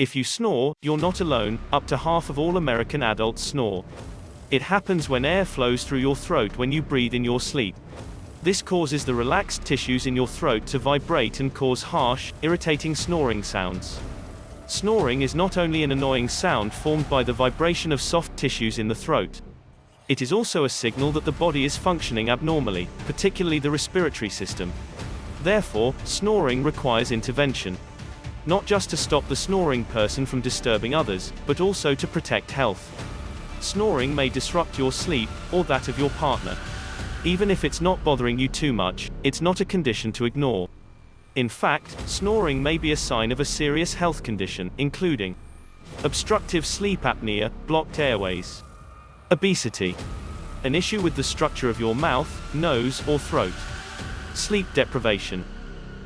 If you snore, you're not alone. Up to half of all American adults snore. It happens when air flows through your throat when you breathe in your sleep. This causes the relaxed tissues in your throat to vibrate and cause harsh, irritating snoring sounds. Snoring is not only an annoying sound formed by the vibration of soft tissues in the throat. It is also a signal that the body is functioning abnormally, particularly the respiratory system. Therefore, snoring requires intervention. Not just to stop the snoring person from disturbing others, but also to protect health. Snoring may disrupt your sleep, or that of your partner. Even if it's not bothering you too much, it's not a condition to ignore. In fact, snoring may be a sign of a serious health condition, including obstructive sleep apnea, blocked airways, obesity, an issue with the structure of your mouth, nose, or throat, sleep deprivation.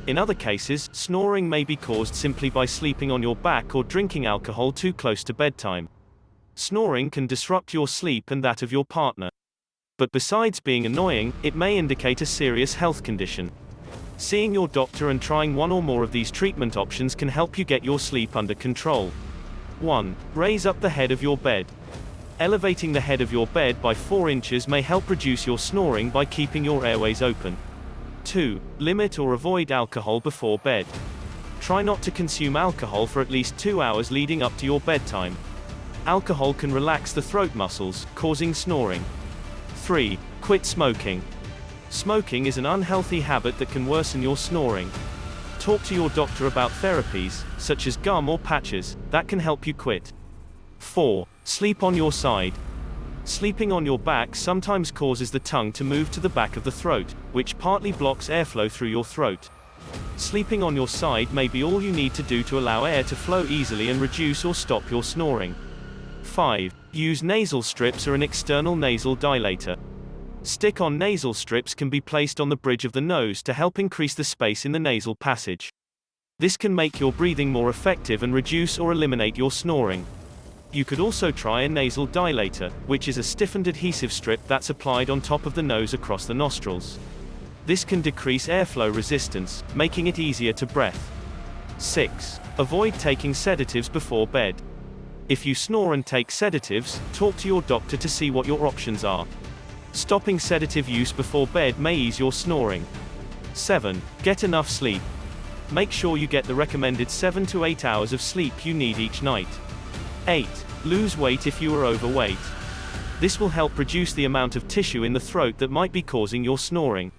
In other cases, snoring may be caused simply by sleeping on your back or drinking alcohol too close to bedtime. Snoring can disrupt your sleep and that of your partner. But besides being annoying, it may indicate a serious health condition. Seeing your doctor and trying one or more of these treatment options can help you get your sleep under control. 1. Raise up the head of your bed. Elevating the head of your bed by 4 inches may help reduce your snoring by keeping your airways open. 2. Limit or avoid alcohol before bed. Try not to consume alcohol for at least 2 hours leading up to your bedtime. Alcohol can relax the throat muscles, causing snoring. 3. Quit smoking. Smoking is an unhealthy habit that can worsen your snoring. Talk to your doctor about therapies, such as gum or patches, that can help you quit. 4. Sleep on your side. Sleeping on your back sometimes causes the tongue to move to the back of the throat, which partly blocks airflow through your throat. Sleeping on your side may be all you need to do to allow air to flow easily and reduce or stop your snoring. 5. Use nasal strips or an external nasal dilator. Stick-on nasal strips can be placed on the bridge of the nose to help increase the space in the nasal passage. This can make your breathing more effective and reduce or eliminate your snoring. You could also try a nasal dilator, which is a stiffened adhesive strip that's applied on top of the nose across the nostrils. This can decrease airflow resistance, making it easier to breathe. 6. Avoid taking sedatives before bed. If you snore and take sedatives, talk to your doctor to see what your options are. Stopping sedative use before bed may ease your snoring. 7. Get enough sleep. Make sure you get the recommended 7 to 8 hours of sleep you need each night. 8. Lose weight if you are overweight. This will help reduce the amount of tissue in the throat that might be causing your snoring.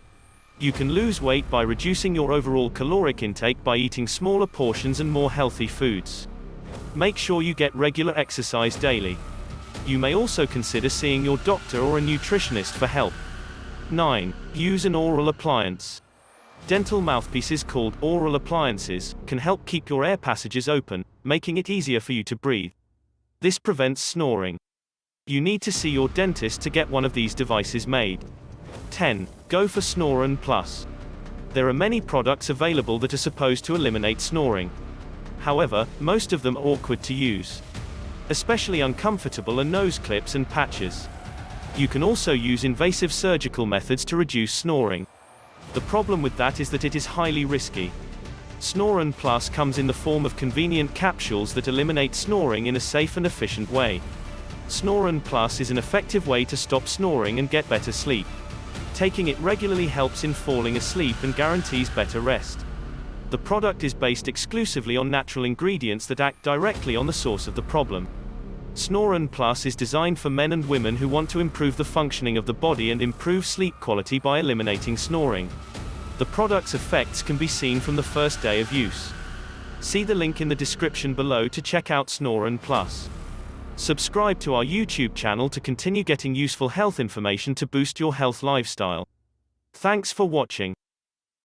You can lose weight by reducing your overall caloric intake by eating smaller portions and more healthy foods. Make sure you get regular exercise daily. You may also consider seeing your doctor or a nutritionist for help. 9. Use an oral appliance. Dental mouthpieces called oral appliances can help keep your air passages open, making it easier for you to breathe. This prevents snoring. You need to see your dentist to get one of these devices made. 10. Go for Snoran Plus. There are many products available that are supposed to eliminate snoring. However, most of them are awkward to use. Especially uncomfortable are nose clips and patches. You can also use invasive surgical methods to reduce snoring. The problem with that is that it is highly risky. Snoran Plus comes in the form of convenient capsules that eliminate snoring in a safe and efficient way. Snoran Plus is an effective way to stop snoring and get better sleep. Taking it regularly helps in falling asleep and guarantees better rest. The product is based exclusively on natural ingredients that act directly on the source of the problem. Snoran Plus is designed for men and women who want to improve the functioning of the body and improve sleep quality by eliminating snoring. The product's effects can be seen from the first day of use. See the link in the description below to check out Snoran Plus. Subscribe to our YouTube channel to continue getting useful health information to boost your health lifestyle. Thanks for watching.